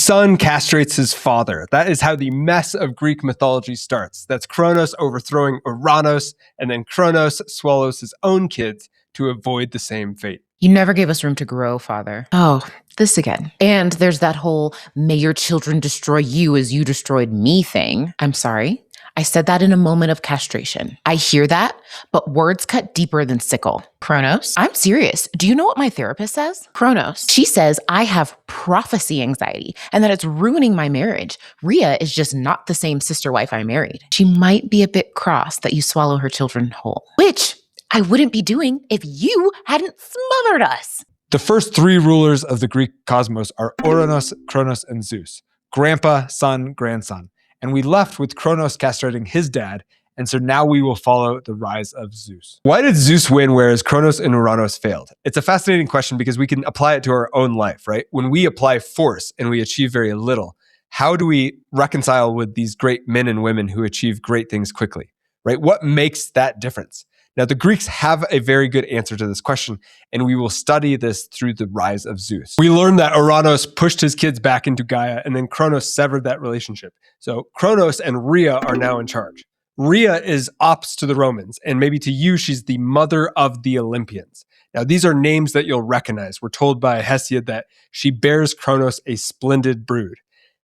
son castrates his father. That is how the mess of Greek mythology starts. That's Kronos overthrowing Uranos, and then Kronos swallows his own kids to avoid the same fate. You never gave us room to grow, Father. Oh, this again. And there's that whole, may your children destroy you as you destroyed me thing. I'm sorry. I said that in a moment of castration. I hear that, but words cut deeper than sickle. Kronos? I'm serious. Do you know what my therapist says? Kronos. She says I have prophecy anxiety and that it's ruining my marriage. Rhea is just not the same sister wife I married. She might be a bit cross that you swallow her children whole, which I wouldn't be doing if you hadn't smothered us. The first three rulers of the Greek cosmos are Uranos, Kronos, and Zeus. Grandpa, son, grandson. And we left with Kronos castrating his dad, and so now we will follow the rise of Zeus. Why did Zeus win whereas Kronos and Uranos failed? It's a fascinating question because we can apply it to our own life, right? When we apply force and we achieve very little, how do we reconcile with these great men and women who achieve great things quickly, right? What makes that difference? Now, the Greeks have a very good answer to this question, and we will study this through the rise of Zeus. We learned that Uranos pushed his kids back into Gaia, and then Kronos severed that relationship. So Kronos and Rhea are now in charge. Rhea is ops to the Romans, and maybe to you, she's the mother of the Olympians. Now, these are names that you'll recognize. We're told by Hesiod that she bears Kronos a splendid brood.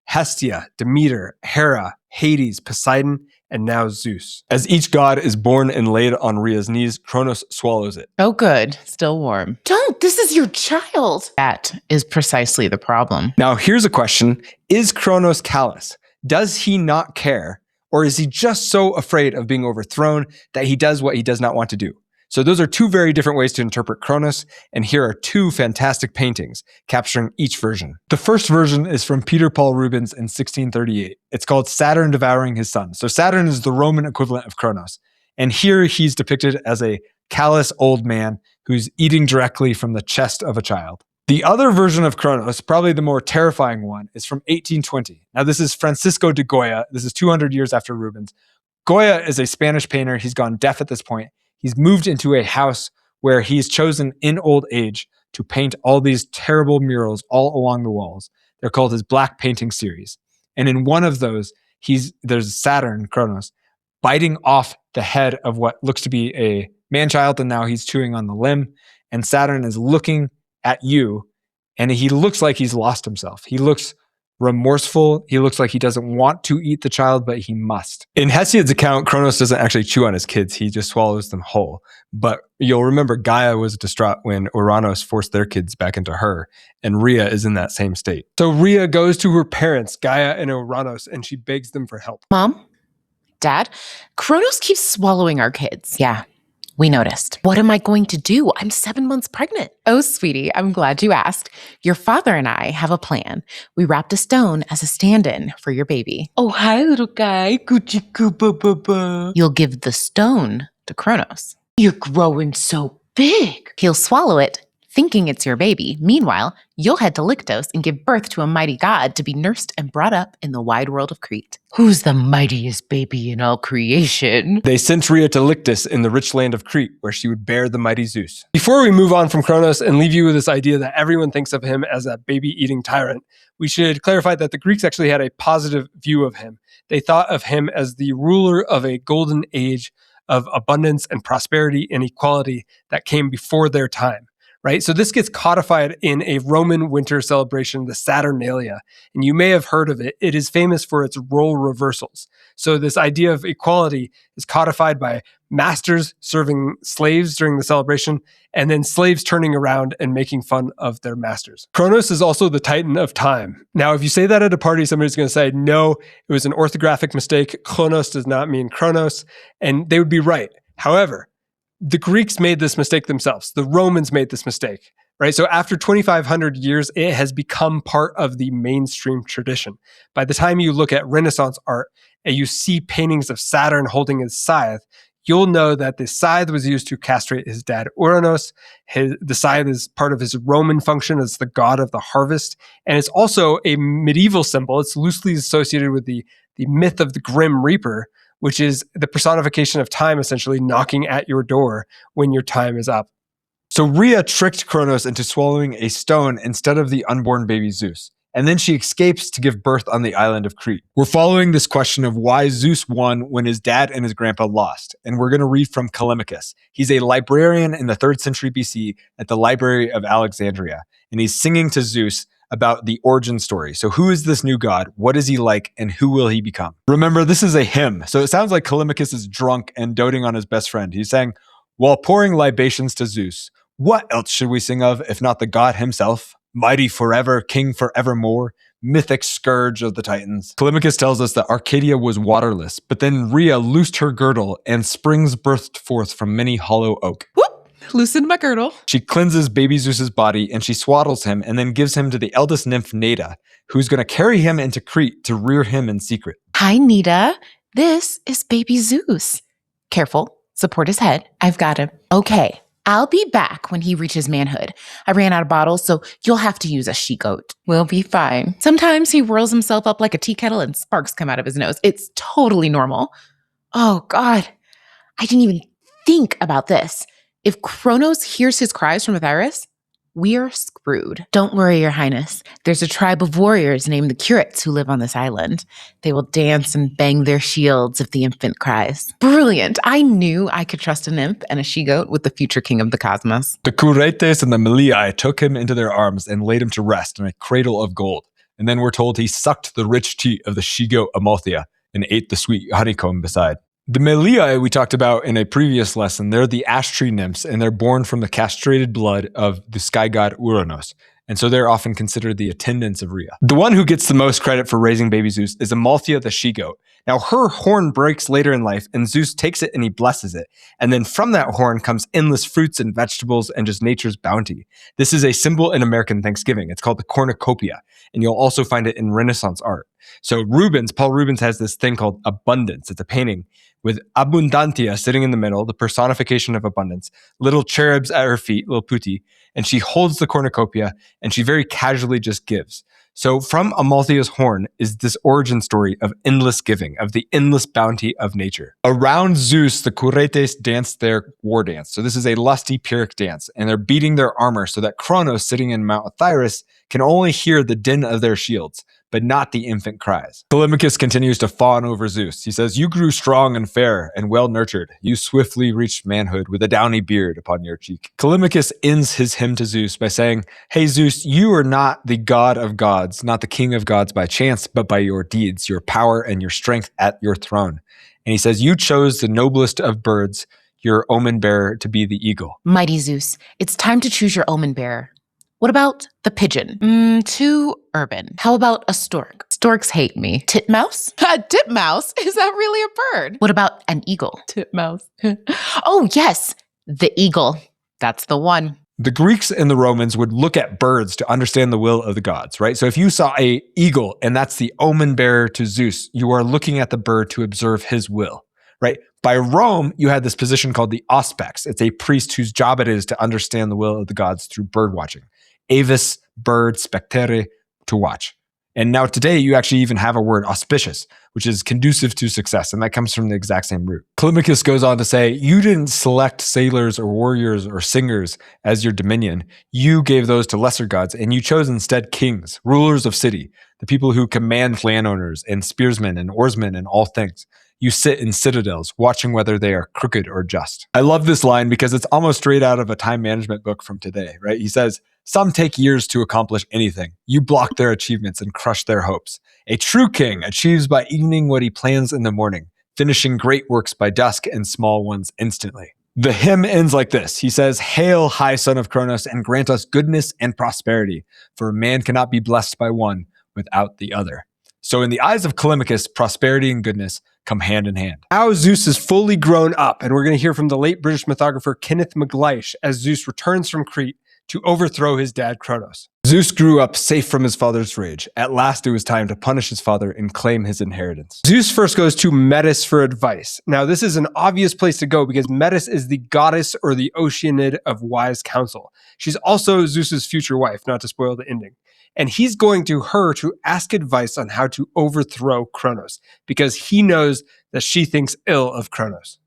Hestia, Demeter, Hera, Hades, Poseidon, and now Zeus. As each god is born and laid on Rhea's knees, Kronos swallows it. Oh, good. Still warm. Don't. This is your child. That is precisely the problem. Now, here's a question. Is Kronos callous? Does he not care? Or is he just so afraid of being overthrown that he does what he does not want to do? So those are two very different ways to interpret Kronos, and here are two fantastic paintings capturing each version. The first version is from Peter Paul Rubens in 1638. It's called Saturn Devouring His Son. So Saturn is the Roman equivalent of Kronos. And here he's depicted as a callous old man who's eating directly from the chest of a child. The other version of Kronos, probably the more terrifying one, is from 1820. Now this is Francisco de Goya. This is 200 years after Rubens. Goya is a Spanish painter. He's gone deaf at this point. He's moved into a house where he's chosen in old age to paint all these terrible murals all along the walls. They're called his Black Painting series. And in one of those, there's Saturn, Kronos, biting off the head of what looks to be a man-child, and now he's chewing on the limb. And Saturn is looking at you, and he looks like he's lost himself. He looks remorseful. He looks like he doesn't want to eat the child, but he must. In Hesiod's account, Kronos doesn't actually chew on his kids. He just swallows them whole. But you'll remember Gaia was distraught when Uranos forced their kids back into her, and Rhea is in that same state. So Rhea goes to her parents, Gaia and Uranos, and she begs them for help. Mom? Dad? Kronos keeps swallowing our kids. Yeah. We noticed. What am I going to do? I'm 7 months pregnant. Oh, sweetie, I'm glad you asked. Your father and I have a plan. We wrapped a stone as a stand-in for your baby. Oh, hi, little guy. You'll give the stone to Kronos. You're growing so big. He'll swallow it, thinking it's your baby. Meanwhile, you'll head to Lyctos and give birth to a mighty god to be nursed and brought up in the wide world of Crete. Who's the mightiest baby in all creation? They sent Rhea to Lyctus in the rich land of Crete, where she would bear the mighty Zeus. Before we move on from Kronos and leave you with this idea that everyone thinks of him as a baby-eating tyrant, we should clarify that the Greeks actually had a positive view of him. They thought of him as the ruler of a golden age of abundance and prosperity and equality that came before their time. Right? So this gets codified in a Roman winter celebration, the Saturnalia. And you may have heard of it. It is famous for its role reversals. So this idea of equality is codified by masters serving slaves during the celebration, and then slaves turning around and making fun of their masters. Kronos is also the titan of time. Now, if you say that at a party, somebody's going to say, no, it was an orthographic mistake. Kronos does not mean Kronos. And they would be right. However, the Greeks made this mistake themselves. The Romans made this mistake, right? So after 2,500 years, it has become part of the mainstream tradition. By the time you look at Renaissance art and you see paintings of Saturn holding his scythe, you'll know that the scythe was used to castrate his dad Uranos. The scythe is part of his Roman function as the god of the harvest. And it's also a medieval symbol. It's loosely associated with the myth of the Grim Reaper, which is the personification of time essentially knocking at your door when your time is up. So Rhea tricked Kronos into swallowing a stone instead of the unborn baby Zeus. and then she escapes to give birth on the island of Crete. We're following this question of why Zeus won when his dad and his grandpa lost, and we're going to read from Callimachus. He's a librarian in the 3rd century BC at the Library of Alexandria, and he's singing to Zeus about the origin story. So who is this new god? What is he like? And who will he become? Remember, this is a hymn, so it sounds like Callimachus is drunk and doting on his best friend. He's saying, while pouring libations to Zeus, what else should we sing of if not the god himself? Mighty forever, king forevermore, mythic scourge of the Titans. Callimachus tells us that Arcadia was waterless, but then Rhea loosed her girdle and springs burst forth from many hollow oak. Whoop! Loosened my girdle. She cleanses baby Zeus's body and she swaddles him and then gives him to the eldest nymph Neda, who's going to carry him into Crete to rear him in secret. Hi, Neda. This is baby Zeus. Careful. Support his head. I've got him. Okay. I'll be back when he reaches manhood. I ran out of bottles, so you'll have to use a she-goat. We'll be fine. Sometimes he whirls himself up like a tea kettle and sparks come out of his nose. It's totally normal. Oh, God. I didn't even think about this. If Kronos hears his cries from Osiris, we're screwed. Don't worry, Your Highness. There's a tribe of warriors named the Curates who live on this island. They will dance and bang their shields if the infant cries. Brilliant. I knew I could trust a nymph and a she-goat with the future king of the cosmos. The Curates and the McLeish took him into their arms and laid him to rest in a cradle of gold. And then we're told he sucked the rich teat of the she-goat Amalthea and ate the sweet honeycomb beside. The McLeish we talked about in a previous lesson, they're the ash tree nymphs, and they're born from the castrated blood of the sky god Kronos. And so they're often considered the attendants of Rhea. The one who gets the most credit for raising baby Zeus is Amalthea the she-goat. Now her horn breaks later in life, and Zeus takes it and he blesses it. And then from that horn comes endless fruits and vegetables and just nature's bounty. This is a symbol in American Thanksgiving. It's called the cornucopia, and you'll also find it in Renaissance art. So Paul Rubens has this thing called abundance. It's a painting with Abundantia sitting in the middle, the personification of abundance, little cherubs at her feet, little putti, and she holds the cornucopia and she very casually just gives. So from Amalthea's horn is this origin story of endless giving, of the endless bounty of nature. Around Zeus, the Curetes dance their war dance. So this is a lusty Pyrrhic dance, and they're beating their armor so that Kronos, sitting in Mount Osiris, can only hear the din of their shields, but not the infant cries. Callimachus continues to fawn over Zeus. He says, "You grew strong and fair and well nurtured. You swiftly reached manhood with a downy beard upon your cheek." Callimachus ends his hymn to Zeus by saying, "Hey Zeus, you are not the god of gods, not the king of gods by chance, but by your deeds, your power, and your strength at your throne." And he says, "You chose the noblest of birds, your omen bearer, to be the eagle." Mighty Zeus, it's time to choose your omen bearer. What about the pigeon? Too urban. How about a stork? Storks hate me. Titmouse? Titmouse? Is that really a bird? What about an eagle? Titmouse. Oh, yes, the eagle. That's the one. The Greeks and the Romans would look at birds to understand the will of the gods, right? So if you saw an eagle and that's the omen bearer to Zeus, you are looking at the bird to observe his will, right? By Rome, you had this position called the auspex. It's a priest whose job it is to understand the will of the gods through bird watching. Avis, bird, spectere, to watch. And now today, you actually even have a word, auspicious, which is conducive to success, and that comes from the exact same root. Callimachus goes on to say, you didn't select sailors or warriors or singers as your dominion. You gave those to lesser gods, and you chose instead kings, rulers of city, the people who command landowners and spearsmen and oarsmen and all things. You sit in citadels, watching whether they are crooked or just. I love this line because it's almost straight out of a time management book from today, right? He says, some take years to accomplish anything. You block their achievements and crush their hopes. A true king achieves by evening what he plans in the morning, finishing great works by dusk and small ones instantly. The hymn ends like this. He says, "Hail, high son of Kronos, and grant us goodness and prosperity, for man cannot be blessed by one without the other." So in the eyes of Callimachus, prosperity and goodness come hand in hand. Now Zeus is fully grown up, and we're going to hear from the late British mythographer Kenneth McLeish as Zeus returns from Crete to overthrow his dad Kronos. Zeus grew up safe from his father's rage. At last it was time to punish his father and claim his inheritance. Zeus first goes to Metis for advice. Now this is an obvious place to go because Metis is the goddess or the Oceanid of wise counsel. She's also Zeus's future wife, not to spoil the ending. And he's going to her to ask advice on how to overthrow Kronos because he knows that she thinks ill of Kronos.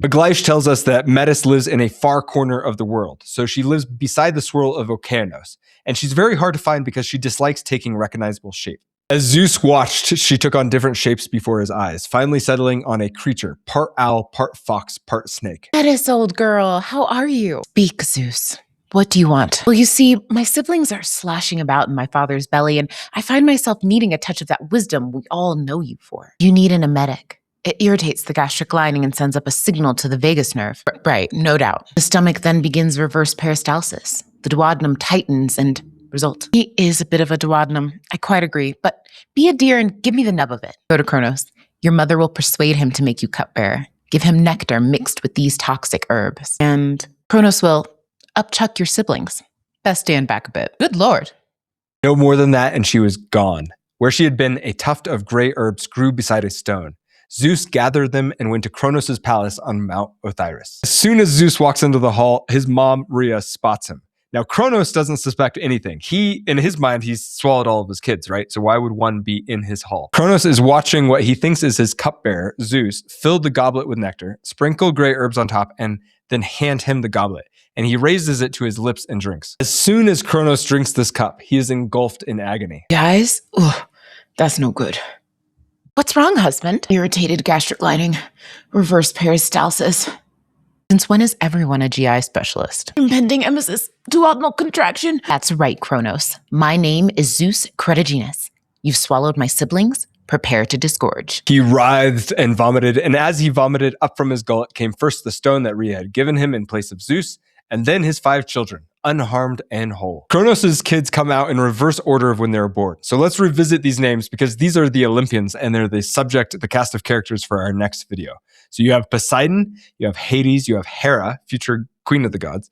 McLeish tells us that Metis lives in a far corner of the world, so she lives beside the swirl of Okeanos, and she's very hard to find because she dislikes taking recognizable shape. As Zeus watched, she took on different shapes before his eyes, finally settling on a creature, part owl, part fox, part snake. Metis, old girl, how are you? Speak, Zeus. What do you want? Well, you see, my siblings are sloshing about in my father's belly, and I find myself needing a touch of that wisdom we all know you for. You need an emetic. It irritates the gastric lining and sends up a signal to the vagus nerve. Right, no doubt. The stomach then begins reverse peristalsis. The duodenum tightens and result. He is a bit of a duodenum. I quite agree, but be a dear and give me the nub of it. Go to Kronos. Your mother will persuade him to make you cupbearer. Give him nectar mixed with these toxic herbs. And Kronos will upchuck your siblings. Best stand back a bit. Good Lord. No more than that, and she was gone. Where she had been, a tuft of gray herbs grew beside a stone. Zeus gathered them and went to Kronos' palace on Mount Osiris. As soon as Zeus walks into the hall, his mom, Rhea, spots him. Now, Kronos doesn't suspect anything. In his mind, he's swallowed all of his kids, right? So why would one be in his hall? Kronos is watching what he thinks is his cupbearer, Zeus, fill the goblet with nectar, sprinkle gray herbs on top, and then hand him the goblet. And he raises it to his lips and drinks. As soon as Kronos drinks this cup, he is engulfed in agony. Guys, that's no good. What's wrong, husband? Irritated gastric lining, reverse peristalsis. Since when is everyone a GI specialist? Impending emesis, duodenal contraction. That's right, Kronos. My name is Zeus Cretigenus. You've swallowed my siblings. Prepare to disgorge. He writhed and vomited, and as he vomited, up from his gullet came first the stone that Rhea had given him in place of Zeus, and then his 5 children, unharmed and whole. Kronos' kids come out in reverse order of when they were born. So let's revisit these names because these are the Olympians and they're the cast of characters for our next video. So you have Poseidon, you have Hades, you have Hera, future queen of the gods,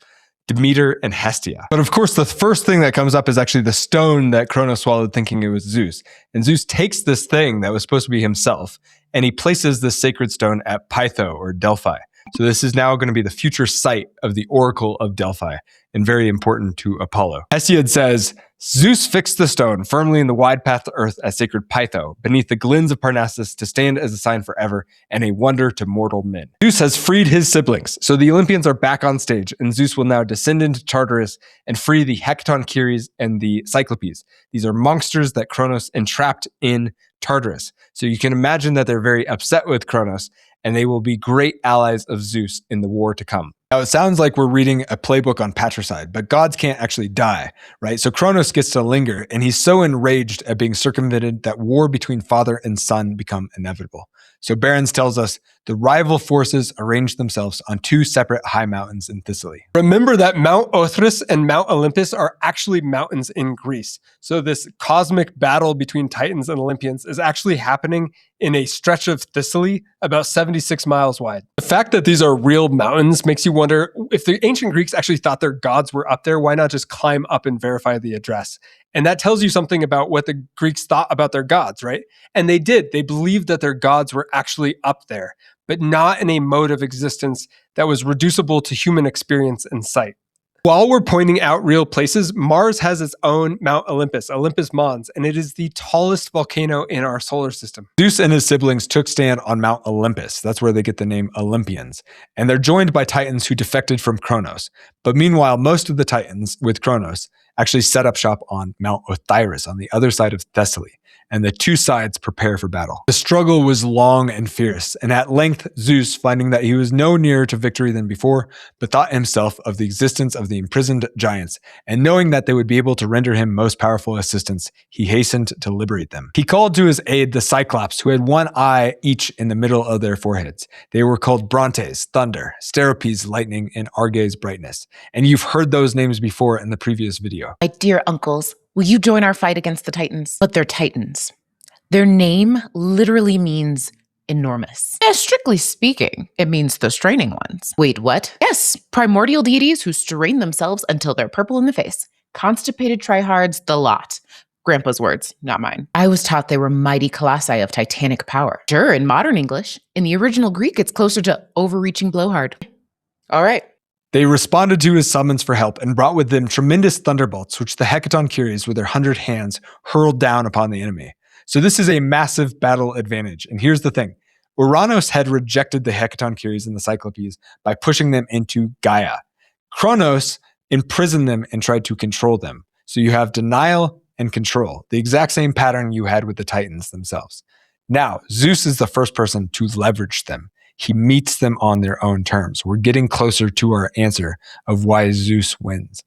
Demeter, and Hestia. But of course, the first thing that comes up is actually the stone that Kronos swallowed thinking it was Zeus. And Zeus takes this thing that was supposed to be himself and he places this sacred stone at Pytho or Delphi. So this is now going to be the future site of the Oracle of Delphi and very important to Apollo. Hesiod says, Zeus fixed the stone firmly in the wide path to earth at sacred Pytho, beneath the glens of Parnassus to stand as a sign forever and a wonder to mortal men. Zeus has freed his siblings, so the Olympians are back on stage, and Zeus will now descend into Tartarus and free the Hecatoncheires and the Cyclopes. These are monsters that Kronos entrapped in Tartarus. So you can imagine that they're very upset with Kronos, and they will be great allies of Zeus in the war to come. Now, it sounds like we're reading a playbook on patricide, but gods can't actually die, right? So Kronos gets to linger, and he's so enraged at being circumvented that war between father and son become inevitable. So Berens tells us the rival forces arrange themselves on 2 separate high mountains in Thessaly. Remember that Mount Othrys and Mount Olympus are actually mountains in Greece. So this cosmic battle between Titans and Olympians is actually happening in a stretch of Thessaly about 76 miles wide. The fact that these are real mountains makes you wonder, if the ancient Greeks actually thought their gods were up there, why not just climb up and verify the address? And that tells you something about what the Greeks thought about their gods, right? And they did. They believed that their gods were actually up there, but not in a mode of existence that was reducible to human experience and sight. While we're pointing out real places, Mars has its own Mount Olympus, Olympus Mons, and it is the tallest volcano in our solar system. Zeus and his siblings took stand on Mount Olympus. That's where they get the name Olympians. And they're joined by Titans who defected from Kronos. But meanwhile, most of the Titans with Kronos actually set up shop on Mount Osiris on the other side of Thessaly. And the 2 sides prepare for battle. The struggle was long and fierce, and at length Zeus, finding that he was no nearer to victory than before, bethought himself of the existence of the imprisoned giants, and knowing that they would be able to render him most powerful assistance, he hastened to liberate them. He called to his aid the Cyclops, who had 1 eye each in the middle of their foreheads. They were called Brontes, thunder, Steropes, lightning, and Arges, brightness. And you've heard those names before in the previous video. My dear uncles, will you join our fight against the Titans? But they're Titans. Their name literally means enormous. Strictly speaking, it means the straining ones. Wait, what? Yes, primordial deities who strain themselves until they're purple in the face. Constipated tryhards, the lot. Grandpa's words, not mine. I was taught they were mighty colossi of titanic power. Sure, in modern English. In the original Greek, it's closer to overreaching blowhard. All right. They responded to his summons for help and brought with them tremendous thunderbolts, which the Hecatoncheires with their 100 hands hurled down upon the enemy. So this is a massive battle advantage. And here's the thing. Uranos had rejected the Hecatoncheires and the Cyclopes by pushing them into Gaia. Kronos imprisoned them and tried to control them. So you have denial and control, the exact same pattern you had with the Titans themselves. Now, Zeus is the first person to leverage them. He meets them on their own terms. We're getting closer to our answer of why Zeus wins.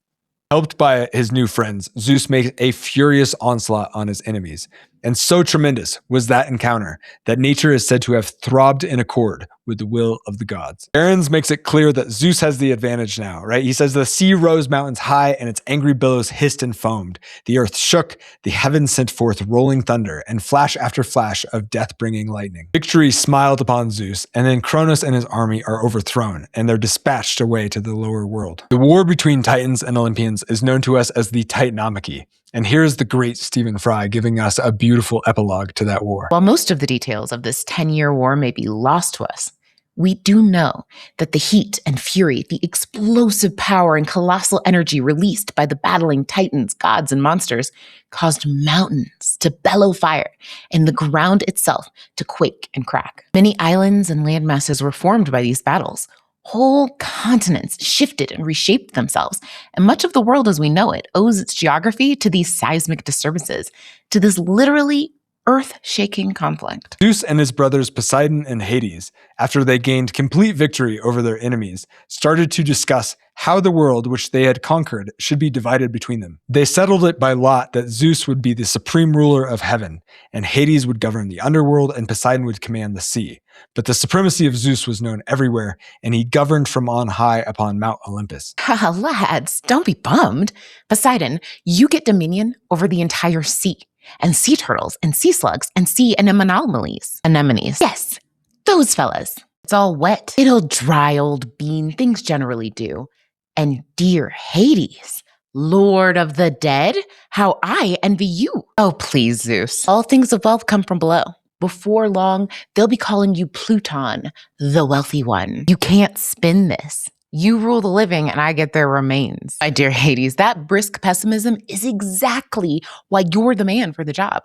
Helped by his new friends, Zeus makes a furious onslaught on his enemies. And so tremendous was that encounter that nature is said to have throbbed in accord with the will of the gods. Berens makes it clear that Zeus has the advantage now, right? He says the sea rose mountains high and its angry billows hissed and foamed. The earth shook, the heavens sent forth rolling thunder and flash after flash of death-bringing lightning. Victory smiled upon Zeus, and then Kronos and his army are overthrown, and they're dispatched away to the lower world. The war between Titans and Olympians is known to us as the Titanomachy. And here's the great Stephen Fry giving us a beautiful epilogue to that war. While most of the details of this 10-year war may be lost to us, we do know that the heat and fury, the explosive power and colossal energy released by the battling titans, gods, and monsters caused mountains to bellow fire and the ground itself to quake and crack. Many islands and land masses were formed by these battles. Whole continents shifted and reshaped themselves, and much of the world as we know it owes its geography to these seismic disturbances, to this literally earth-shaking conflict. Zeus and his brothers Poseidon and Hades, after they gained complete victory over their enemies, started to discuss how the world which they had conquered should be divided between them. They settled it by lot that Zeus would be the supreme ruler of heaven, and Hades would govern the underworld, and Poseidon would command the sea. But the supremacy of Zeus was known everywhere, and he governed from on high upon Mount Olympus. Haha, lads, don't be bummed. Poseidon, you get dominion over the entire sea, and sea turtles, and sea slugs, and sea anemones. Anemones. Yes, those fellas. It's all wet. It'll dry, old bean. Things generally do. And dear Hades, Lord of the dead, how I envy you. Oh, please, Zeus. All things of wealth come from below. Before long, they'll be calling you Pluton, the wealthy one. You can't spin this. You rule the living and I get their remains. My dear Hades, that brisk pessimism is exactly why you're the man for the job.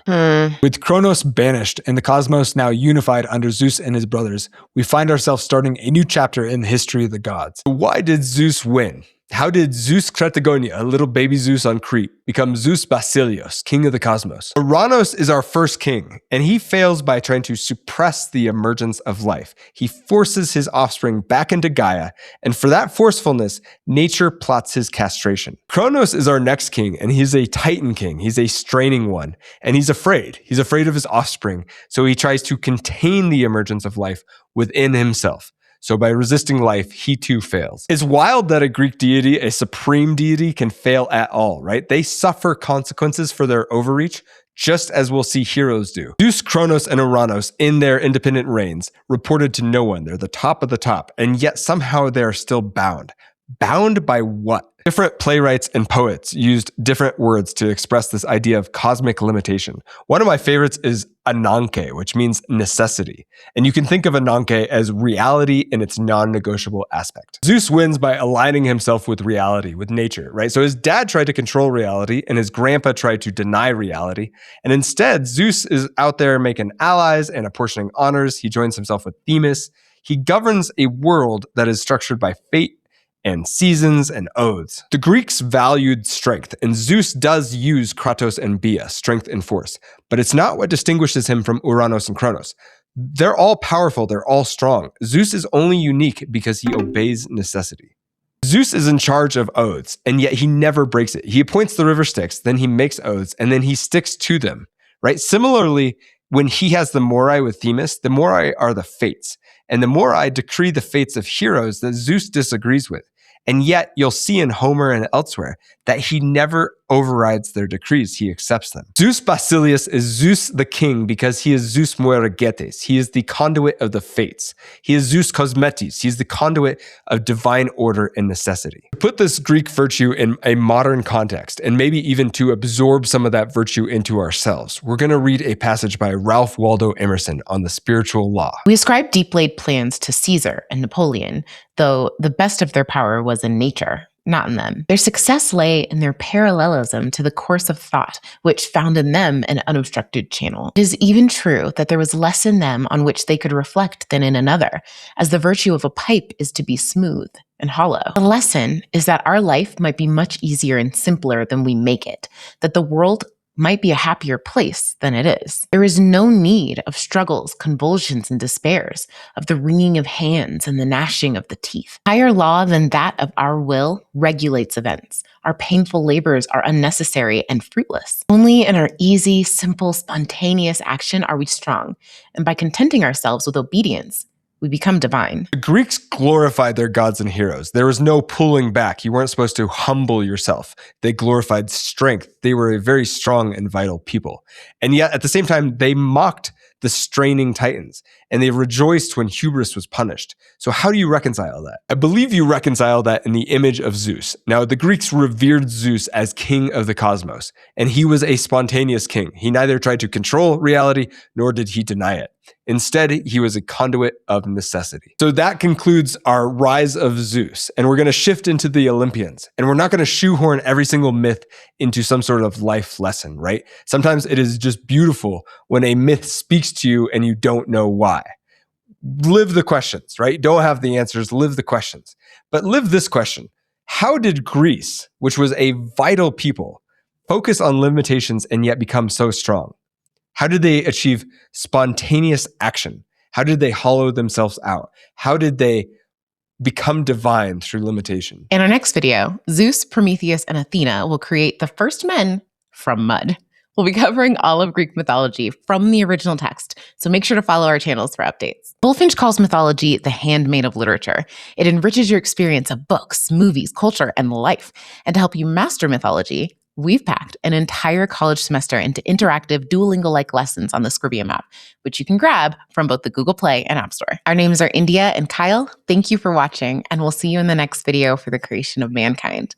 With Kronos banished and the cosmos now unified under Zeus and his brothers, we find ourselves starting a new chapter in the history of the gods. Why did Zeus win? How did Zeus Kretagonia, a little baby Zeus on Crete, become Zeus Basilios, king of the cosmos? Uranos is our first king, and he fails by trying to suppress the emergence of life. He forces his offspring back into Gaia, and for that forcefulness, nature plots his castration. Kronos is our next king, and he's a Titan king. He's a straining one, and he's afraid. He's afraid of his offspring, so he tries to contain the emergence of life within himself. So by resisting life, he too fails. It's wild that a Greek deity, a supreme deity, can fail at all, right? They suffer consequences for their overreach, just as we'll see heroes do. Zeus, Kronos, and Uranos, in their independent reigns, reported to no one. They're the top of the top, and yet somehow they are still bound. Bound by what? Different playwrights and poets used different words to express this idea of cosmic limitation. One of my favorites is Ananke, which means necessity. And you can think of Ananke as reality in its non-negotiable aspect. Zeus wins by aligning himself with reality, with nature, right? So his dad tried to control reality and his grandpa tried to deny reality. And instead, Zeus is out there making allies and apportioning honors. He joins himself with Themis. He governs a world that is structured by fate and seasons and oaths. The Greeks valued strength, and Zeus does use Kratos and Bia, strength and force, but it's not what distinguishes him from Uranos and Kronos. They're all powerful, they're all strong. Zeus is only unique because he obeys necessity. Zeus is in charge of oaths, and yet he never breaks it. He appoints the river Styx, then he makes oaths, and then he sticks to them, right? Similarly, when he has the Moirai with Themis, the Moirai are the fates, and the Moirai decree the fates of heroes that Zeus disagrees with. And yet you'll see in Homer and elsewhere that he never overrides their decrees, he accepts them. Zeus Basilius is Zeus the king because he is Zeus Moiragetes. He is the conduit of the fates. He is Zeus Cosmetes. He's the conduit of divine order and necessity. To put this Greek virtue in a modern context, and maybe even to absorb some of that virtue into ourselves, we're going to read a passage by Ralph Waldo Emerson on the spiritual law. We ascribe deep laid plans to Caesar and Napoleon, though the best of their power was in nature. not in them. Their success lay in their parallelism to the course of thought, which found in them an unobstructed channel. It is even true that there was less in them on which they could reflect than in another, as the virtue of a pipe is to be smooth and hollow. The lesson is that our life might be much easier and simpler than we make it, that the world might be a happier place than it is. There is no need of struggles, convulsions, and despairs, of the wringing of hands and the gnashing of the teeth. Higher law than that of our will regulates events. Our painful labors are unnecessary and fruitless. Only in our easy, simple, spontaneous action are we strong, and by contenting ourselves with obedience, we become divine. The Greeks glorified their gods and heroes. There was no pulling back. You weren't supposed to humble yourself. They glorified strength. They were a very strong and vital people. And yet, at the same time, they mocked the straining Titans, and they rejoiced when hubris was punished. So how do you reconcile that? I believe you reconcile that in the image of Zeus. Now, the Greeks revered Zeus as king of the cosmos, and he was a spontaneous king. He neither tried to control reality, nor did he deny it. Instead, he was a conduit of necessity. So that concludes our rise of Zeus, and we're going to shift into the Olympians. And we're not going to shoehorn every single myth into some sort of life lesson, right? Sometimes it is just beautiful when a myth speaks to you and you don't know why. Live the questions, right? Don't have the answers, live the questions. But live this question. How did Greece, which was a vital people, focus on limitations and yet become so strong? How did they achieve spontaneous action? How did they hollow themselves out? How did they become divine through limitation? In our next video, Zeus, Prometheus, and Athena will create the first men from mud. We'll be covering all of Greek mythology from the original text, so make sure to follow our channels for updates. Bulfinch calls mythology the handmaid of literature. It enriches your experience of books, movies, culture, and life. And to help you master mythology, we've packed an entire college semester into interactive Duolingo-like lessons on the Scribia app, which you can grab from both the Google Play and App Store. Our names are India and Kyle. Thank you for watching, and we'll see you in the next video for the creation of mankind.